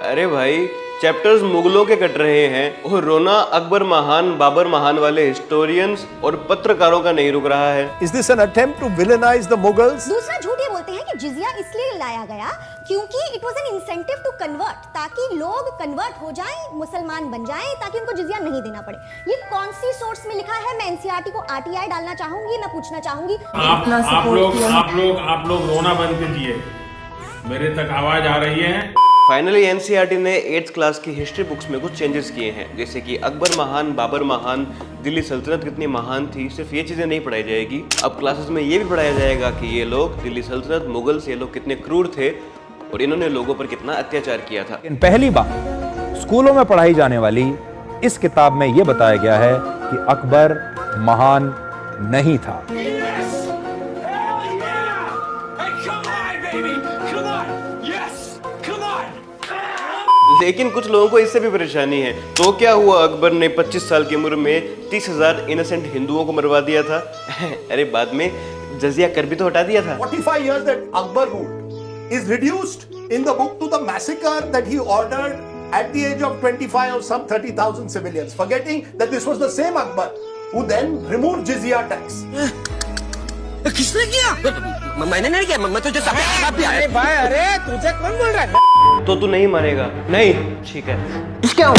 अरे भाई चैप्टर्स मुगलों के कट रहे हैं और रोना अकबर महान बाबर महान वाले हिस्टोरियंस और पत्रकारों का नहीं रुक रहा है। Is this an attempt to villainize the Mughals? दूसरा झूठ ये बोलते हैं कि जिजिया इसलिए लाया गया क्योंकि it was an incentive to convert, ताकि लोग कन्वर्ट हो जाएं, मुसलमान बन जाएं, ताकि उनको जिजिया नहीं देना पड़े। ये कौन सी सोर्स में लिखा है? मैं एनसीईआरटी को आरटीआई डालना चाहूंगी, मैं पूछना चाहूंगी। आप लोग रोना बंद कीजिए, मेरे तक आवाज आ रही है। फाइनली एनसीईआरटी ने 8th क्लास की हिस्ट्री बुक्स में कुछ चेंजेस किए हैं, जैसे कि अकबर महान बाबर महान दिल्ली सल्तनत कितनी महान थी, सिर्फ ये चीजें नहीं पढ़ाई जाएगी। अब क्लासेस में ये भी पढ़ाया जाएगा कि ये लोग दिल्ली सल्तनत मुगल्स ये लोग कितने क्रूर थे और इन्होंने लोगों पर कितना अत्याचार किया था। पहली बार स्कूलों में पढ़ाई जाने वाली इस किताब में यह बताया गया है कि अकबर महान नहीं था। लेकिन कुछ लोगों को इससे भी परेशानी है। तो क्या हुआ, अकबर ने 25 साल की उम्र में 30,000 इनोसेंट हिंदुओं को मरवा दिया था। अरे बाद में जजिया कर भी तो हटा दिया था। 45 years that Akbar ruled is reduced in the book to the massacre that he ordered at the age of 25 of some 30,000 civilians, forgetting that this was the same Akbar who then removed jizya tax. किसने किया? मैंने नहीं किया, मैं तुझे सब अरे भाई, अरे तुझे कौन बोल रहा है? तो तू नहीं मानेगा? नहीं, ठीक है। क्या हो?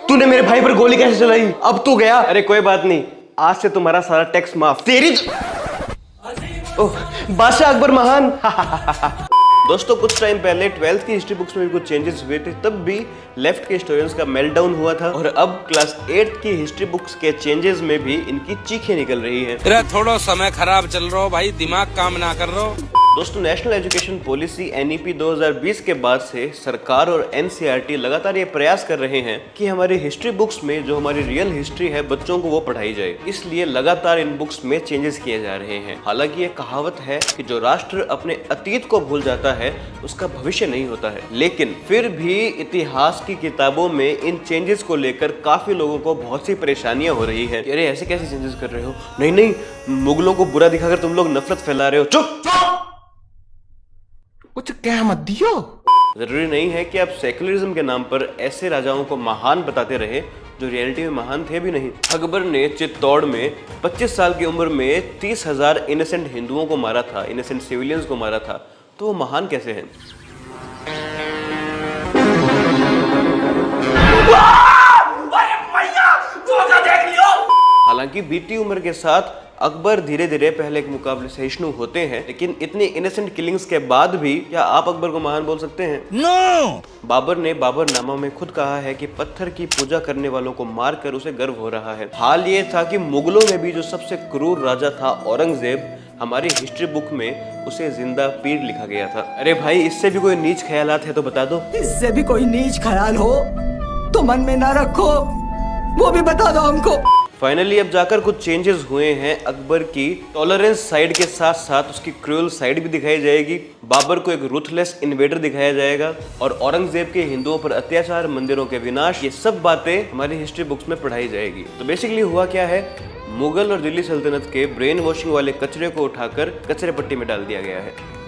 तूने मेरे भाई पर गोली कैसे चलाई? अब तू गया। अरे कोई बात नहीं, आज से तुम्हारा सारा टैक्स माफ। तेरी ओह, बादशाह अकबर महान। दोस्तों कुछ टाइम पहले 12th की हिस्ट्री बुक्स में भी कुछ चेंजेस हुए थे, तब भी लेफ्ट के हिस्टोरियंस का मेल्टडाउन हुआ था और अब क्लास 8th की हिस्ट्री बुक्स के चेंजेस में भी इनकी चीखें निकल रही हैं। थोड़ा समय खराब चल रहा हो भाई, दिमाग काम ना कर रहा हो। दोस्तों नेशनल एजुकेशन पॉलिसी एनईपी 2020 के बाद से सरकार और एनसीईआरटी लगातार ये प्रयास कर रहे हैं कि हमारी हिस्ट्री बुक्स में जो हमारी रियल हिस्ट्री है बच्चों को वो पढ़ाई जाए, इसलिए लगातार इन बुक्स में चेंजेस किए जा रहे हैं। हालांकि ये कहावत है कि जो राष्ट्र अपने अतीत को भूल जाता है उसका भविष्य नहीं होता है, लेकिन फिर भी इतिहास की किताबों में इन चेंजेस को लेकर काफी लोगों को बहुत सी परेशानियां हो रही है। अरे ऐसे कैसे चेंजेस कर रहे हो? नहीं नहीं, मुगलों को बुरा दिखाकर तुम लोग नफरत फैला रहे हो। चुप, कुछ कह मत दियो। जरूरी नहीं है कि आप सेकुलरिज्म के नाम पर ऐसे राजाओं को महान बताते रहे जो रियलिटी में महान थे भी नहीं। अकबर ने चित्तौड़ में 25 साल की उम्र में 30,000 इनोसेंट हिंदुओं को मारा था, इनोसेंट सिविलियंस को मारा था, तो वो महान कैसे हैं? हालांकि बीती उम्र के साथ अकबर धीरे धीरे पहले के मुकाबले सहिष्णु होते हैं, लेकिन इतनी इनोसेंट किलिंग्स के बाद भी क्या आप अकबर को महान बोल सकते हैं? नो। बाबर ने बाबरनामा में खुद कहा है कि पत्थर की पूजा करने वालों को मारकर उसे गर्व हो रहा है। हाल ये था कि मुगलों में भी जो सबसे क्रूर राजा था औरंगजेब, हमारी हिस्ट्री बुक में उसे जिंदा पीर लिखा गया था। अरे भाई इससे भी कोई नीच ख्यालात है तो बता दो। इससे भी कोई नीच ख्याल हो तो मन में ना रखो, वो भी बता दो हमको। फाइनली अब जाकर कुछ चेंजेस हुए हैं। अकबर की टॉलरेंस साइड के साथ साथ उसकी क्रूअल साइड भी दिखाई जाएगी। बाबर को एक रूथलेस इन्वेडर दिखाया जाएगा और औरंगजेब के हिंदुओं पर अत्याचार, मंदिरों के विनाश, ये सब बातें हमारी हिस्ट्री बुक्स में पढ़ाई जाएगी। तो बेसिकली हुआ क्या है, मुगल और दिल्ली सल्तनत के ब्रेन वॉशिंग वाले कचरे को उठाकर कचरे पट्टी में डाल दिया गया है।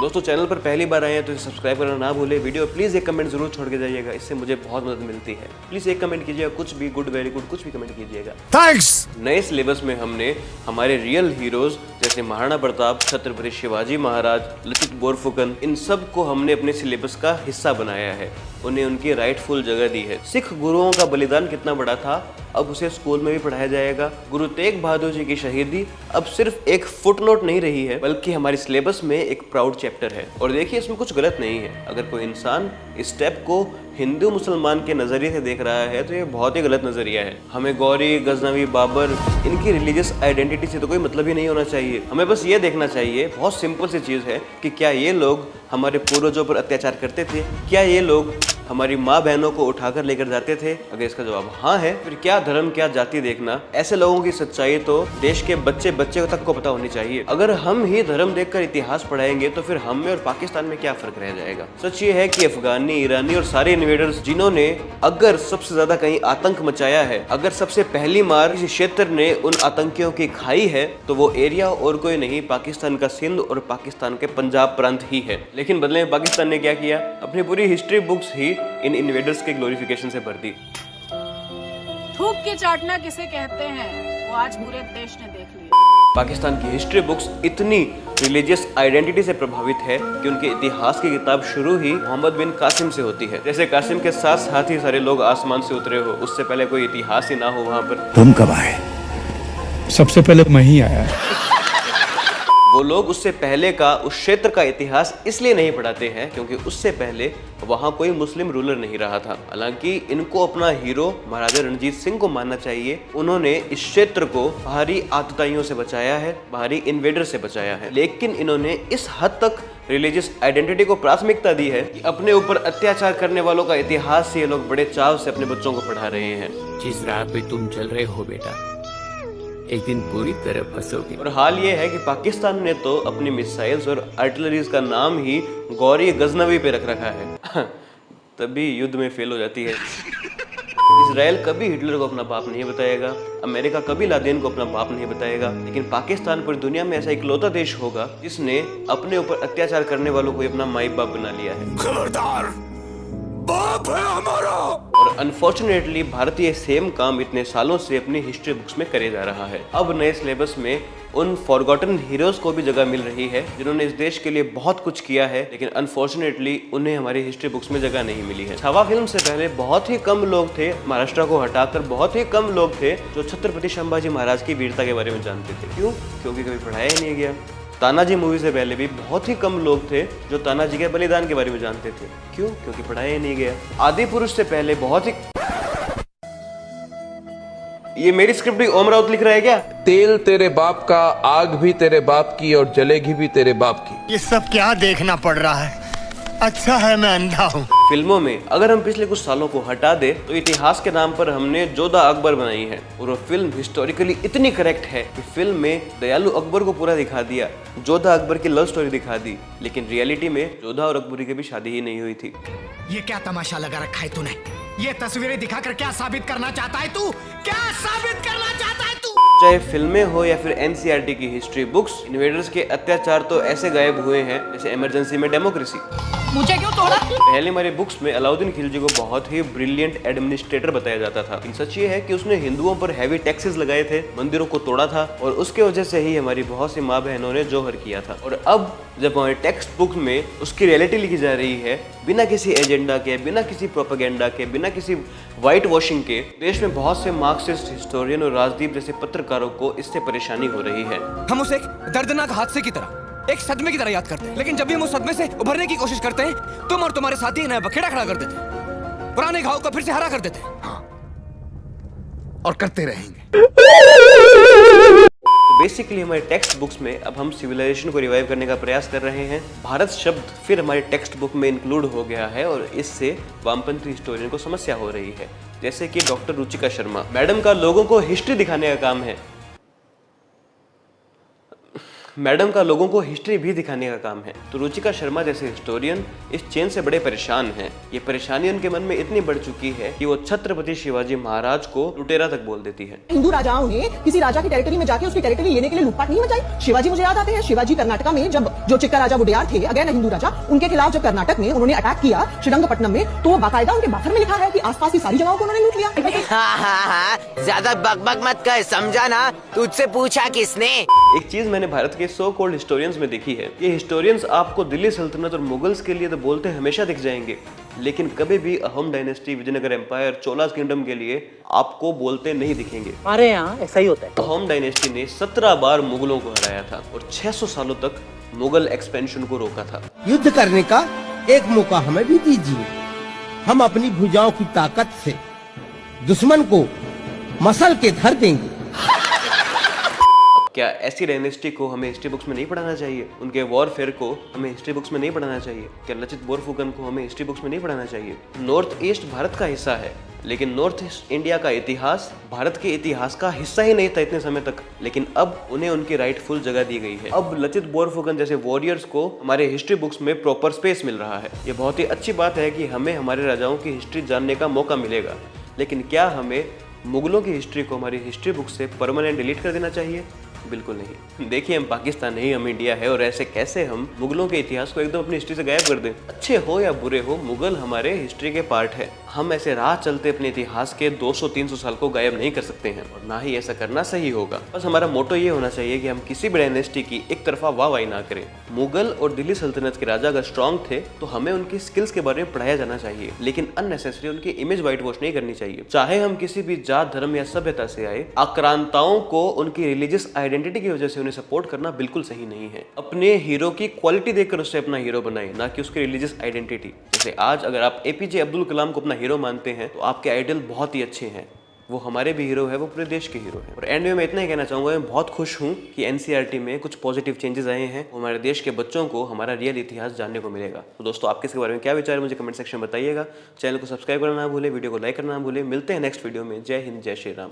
दोस्तों चैनल पर पहली बार आए हैं तो सब्सक्राइब करना ना भूले। वीडियो प्लीज एक कमेंट जरूर छोड़ के जाइएगा, इससे मुझे बहुत मदद मिलती है। प्लीज एक कमेंट कीजिएगा, कुछ भी, गुड वेरी गुड, कुछ भी कमेंट कीजिएगा। थैंक्स। नए सिलेबस में हमने हमारे रियल हीरोज जैसे महाराणा प्रताप, छत्रपति शिवाजी महाराज, लचित बोरफुकन, इन सब को हमने अपने सिलेबस का हिस्सा बनाया है, उन्हें उनकी राइटफुल जगह दी है। सिख गुरुओं का बलिदान कितना बड़ा था अब उसे स्कूल में भी पढ़ाया जाएगा। गुरु तेग बहादुर जी की शहीदी अब सिर्फ एक फुटनोट नहीं रही है, बल्कि हमारे सिलेबस में एक प्राउड चैप्टर है। और देखिए इसमें कुछ गलत नहीं है। अगर कोई इंसान इस स्टेप को हिंदू मुसलमान के नजरिए से देख रहा है तो ये बहुत ही गलत नजरिया है। हमें गौरी, गजनवी, बाबर, इनकी रिलीजियस आइडेंटिटी से तो कोई मतलब ही नहीं होना चाहिए। हमें बस ये देखना चाहिए, बहुत सिंपल सी चीज है, कि क्या ये लोग हमारे पूर्वजों पर अत्याचार करते थे, क्या ये लोग हमारी माँ बहनों को उठाकर लेकर जाते थे? अगर इसका जवाब हाँ है, फिर क्या धर्म क्या जाति देखना, ऐसे लोगों की सच्चाई तो देश के बच्चे बच्चे तक को पता होनी चाहिए। अगर हम ही धर्म देखकर इतिहास पढ़ाएंगे तो फिर हम में और पाकिस्तान में क्या फर्क रह जाएगा। सच ये है कि अफगानी, ईरानी और सारे इन्वेडर्स जिन्होंने अगर सबसे ज्यादा कहीं आतंक मचाया है, अगर सबसे पहली मार किसी क्षेत्र ने उन आतंकियों की खाई है, तो वो एरिया और कोई नहीं, पाकिस्तान का सिंध और पाकिस्तान के पंजाब प्रांत ही है। लेकिन बदले में पाकिस्तान ने क्या किया, अपनी पूरी हिस्ट्री बुक्स ही इन इन्वेडर्स के ग्लोरिफिकेशन से भर दी। थूक के चाटना किसे कहते हैं, वो आज पूरे देश ने देख लिया। पाकिस्तान की हिस्ट्री बुक्स इतनी रिलीजियस आइडेंटिटी से प्रभावित है कि उनके इतिहास की किताब शुरू ही मोहम्मद बिन कासिम से होती है। जैसे कासिम के साथ साथ ही सारे लोग आसमान से उतरे हो, उससे पहले कोई इतिहास ही ना हो वहां पर। तुम कब आए? सबसे पहले मैं ही आया। वो लोग उससे पहले का उस क्षेत्र का इतिहास इसलिए नहीं पढ़ाते हैं क्योंकि उससे पहले वहां कोई मुस्लिम रूलर नहीं रहा था। हालांकि इनको अपना हीरो महाराजा रणजीत सिंह को मानना चाहिए। उन्होंने इस क्षेत्र को बाहरी आतताइयों से बचाया है, बाहरी इन्वेडर से बचाया है। लेकिन इन्होंने इस हद तक रिलीजियस आइडेंटिटी को प्राथमिकता दी है कि अपने ऊपर अत्याचार करने वालों का इतिहास ये लोग बड़े चाव से अपने बच्चों को पढ़ा रहे हैं। जिस राह पे तुम चल रहे हो बेटा, एक दिन पूरी तरह फंसोगे। और हाल ये है कि पाकिस्तान ने तो अपनी मिसाइल्स और आर्टिलरीज का नाम ही गौरी गजनवी पे रख रखा है। तभी युद्ध में फेल हो जाती है। इजराइल कभी हिटलर को अपना बाप नहीं बताएगा, अमेरिका कभी लादेन को अपना बाप नहीं बताएगा, लेकिन पाकिस्तान पूरी दुनिया में ऐसा इकलौता देश होगा जिसने अपने ऊपर अत्याचार करने वालों को अपना माई बाप बना लिया है। खबरदार, बाप है हमारा। और अनफॉर्चुनेटली भारतीय सेम काम इतने सालों से अपनी हिस्ट्री बुक्स में करे जा रहा है। अब नए सिलेबस में उन फॉरगॉटन हीरोज को भी जगह मिल रही है जिन्होंने इस देश के लिए बहुत कुछ किया है, लेकिन अनफॉर्चुनेटली उन्हें हमारी हिस्ट्री बुक्स में जगह नहीं मिली है। छावा फिल्म से पहले बहुत ही कम लोग थे, महाराष्ट्र को हटाकर बहुत ही कम लोग थे जो छत्रपति संभाजी महाराज की वीरता के बारे में जानते थे। क्यों? क्योंकि कभी पढ़ाया ही नहीं गया। तानाजी मूवी से पहले भी बहुत ही कम लोग थे जो तानाजी के बलिदान के बारे में जानते थे। क्यों? क्योंकि पढ़ाया ही नहीं गया। आदि पुरुष से पहले बहुत ही ये मेरी स्क्रिप्ट भी ओम राउत लिख रहा है क्या? तेल तेरे बाप का, आग भी तेरे बाप की और जलेगी भी तेरे बाप की। ये सब क्या देखना पड़ रहा है? अच्छा है मैं अंधा हूँ। फिल्मों में अगर हम पिछले कुछ सालों को हटा दे तो इतिहास के नाम पर हमने जोधा अकबर बनाई है और वो फिल्म हिस्टोरिकली इतनी करेक्ट है कि फिल्म में दयालु अकबर को पूरा दिखा दिया, जोधा अकबर की लव स्टोरी दिखा दी, लेकिन रियलिटी में जोधा और अकबरी की भी शादी ही नहीं हुई थी। ये क्या तमाशा लगा रखा है तूने? ये तस्वीरें दिखाकर क्या साबित करना चाहता है तू? क्या साबित करना चाहता है तू? चाहे फिल्में हो या फिर एनसीईआरटी की हिस्ट्री बुक्स, इन्वेडर्स के अत्याचार तो ऐसे गायब हुए हैं जैसे इमरजेंसी में डेमोक्रेसी। मुझे क्यों तोड़ा? पहले हमारे बुक्स में अलाउद्दीन खिलजी को बहुत ही ब्रिलियंट एडमिनिस्ट्रेटर बताया जाता था। लेकिन सच ये है कि उसने हिंदुओं पर हैवी टैक्सेस लगाए थे, मंदिरों को तोड़ा था और उसके वजह से ही हमारी बहुत सी माँ बहनों ने जोहर किया था। और अब जब हमारे टेक्स्ट बुक में उसकी रियलिटी लिखी जा रही है, बिना किसी एजेंडा के, बिना किसी प्रोपेगेंडा के, बिना किसी व्हाइट वॉशिंग के, देश में बहुत से मार्क्सिस्ट, हिस्टोरियन और राजदीप जैसे पत्रकारों को इससे परेशानी हो रही है। हम उसे एक दर्दनाक हादसे की तरह, एक सदमे की तरह याद करते हैं, लेकिन जब भी हम उस सदमे से उभरने की कोशिश करते हैं, तुम और तुम्हारे साथी नया बखेड़ा खड़ा कर देते हैं, पुराने घाव को फिर से हरा कर देते हैं। हाँ, और करते रहेंगे। बेसिकली हमारे टेक्स्ट बुक्स में अब हम सिविलाइजेशन को रिवाइव करने का प्रयास कर रहे हैं। भारत शब्द फिर हमारे टेक्स्ट बुक में इंक्लूड हो गया है और इससे वामपंथी हिस्टोरियन को समस्या हो रही है। जैसे कि डॉक्टर रुचिका शर्मा मैडम का लोगों को हिस्ट्री दिखाने का काम है, मैडम का लोगों को हिस्ट्री भी दिखाने का काम है। तो रुचिका शर्मा जैसे हिस्टोरियन इस चेन से बड़े परेशान हैं। ये परेशानी उनके मन में इतनी बढ़ चुकी है कि वो छत्रपति शिवाजी महाराज को लुटेरा तक बोल देती है। हिंदू राजाओं ने किसी राजा की टेरिटरी में जाके उसकी टेरिटरी लेने के लिए लूटपाट नहीं मचाई। शिवाजी मुझे याद आते हैं, शिवाजी कर्नाटका में जब जो चिक्का राजा वुडेयार थे, अगेन हिंदू राजा, उनके खिलाफ जब कर्नाटक में उन्होंने अटैक किया श्रीरंगपट्टनम में, तो बाकायदा उनके बाथर में लिखा है कि आसपास की सारी जगहों को उन्होंने लूट लिया। हाँ, ज्यादा बकबक मत कर, समझा ना? तुझसे पूछा किसने? एक चीज मैंने भारत के सो कॉल्ड हिस्टोरियंस में देखी है, ये हिस्टोरियंस आपको दिल्ली सल्तनत और मुगल्स के लिए तो बोलते हमेशा दिख जाएंगे, लेकिन कभी भी Ahom dynasty, Vijayanagar empire, Cholas kingdom के लिए आपको बोलते नहीं दिखेंगे। हमारे यहाँ ऐसा ही होता है। अहोम डायनेस्टी ने 17 बार मुगलों को हराया था और 600 सालों तक मुगल एक्सपेंशन को रोका था। युद्ध करने का एक मौका हमें भी दीजिए, हम अपनी भुजाओं की ताकत से दुश्मन को मसल के धर देंगे। क्या ऐसी डायनेस्टी को हमें हिस्ट्री बुक्स में नहीं पढ़ाना चाहिए? उनके वॉरफेयर को हमें हिस्ट्री बुक्स में नहीं पढ़ाना चाहिए? क्या लचित बोरफुकन को हमें हिस्ट्री बुक्स में नहीं पढ़ाना चाहिए? नॉर्थ ईस्ट भारत का हिस्सा है, लेकिन नॉर्थ ईस्ट इंडिया का इतिहास भारत के इतिहास का हिस्सा ही नहीं था इतने समय तक, लेकिन अब उन्हें उनकी राइटफुल जगह दी गई है। अब लचित बोरफुकन जैसे वॉरियर्स को हमारे हिस्ट्री बुक्स में प्रॉपर स्पेस मिल रहा है। ये बहुत ही अच्छी बात है कि हमें हमारे राजाओं की हिस्ट्री जानने का मौका मिलेगा, लेकिन क्या हमें मुगलों की हिस्ट्री को हमारी हिस्ट्री बुक से परमानेंट डिलीट कर देना चाहिए? बिल्कुल नहीं। देखिए, हम पाकिस्तान नहीं, हम इंडिया है, और ऐसे कैसे हम मुगलों के इतिहास को एकदम अपनी हिस्ट्री से गायब कर दें? अच्छे हो या बुरे हो, मुगल हमारे हिस्ट्री के पार्ट है। हम ऐसे राह चलते अपने इतिहास के 200-300 साल को गायब नहीं कर सकते हैं, और ना ही ऐसा करना सही होगा। बस हमारा मोटो ये होना चाहिए कि हम किसी भी डायनेस्टी की एक तरफा वाहवाही ना करें। मुगल और दिल्ली सल्तनत के राजा अगर स्ट्रांग थे तो हमें उनकी स्किल्स के बारे में पढ़ाया जाना चाहिए, लेकिन अननेसेसरी उनकी इमेज वाइट वॉश नहीं करनी चाहिए। चाहे हम किसी भी जात, धर्म या सभ्यता से आए, आक्रांताओं को उनकी रिलीजियस आइडेंटिटी की वजह से उन्हें सपोर्ट करना बिल्कुल सही नहीं है। अपने हीरो की क्वालिटी देखकर उससे अपना हीरो बनाएं, ना कि उसकी रिलीजियस आइडेंटिटी। जैसे आज अगर आप एपीजे अब्दुल कलाम को अपना हीरो मानते हैं तो आपके आइडल बहुत ही अच्छे हैं, वो हमारे भी हीरो है, वो पूरे देश के हीरो हैं। और एंड में मैं इतना ही कहना चाहूँगा, मैं बहुत खुश हूँ कि एनसीईआरटी में कुछ पॉजिटिव चेंजेस आए हैं। हमारे देश के बच्चों को हमारा रियल इतिहास जानने को मिलेगा। तो दोस्तों, आपके इसके बारे में क्या विचार है मुझे कमेंट सेक्शन में बताइएगा। चैनल को सब्सक्राइब करना ना भूलें, वीडियो को लाइक करना ना भूलें। मिलते हैं नेक्स्ट वीडियो में। जय हिंद, जय श्री राम।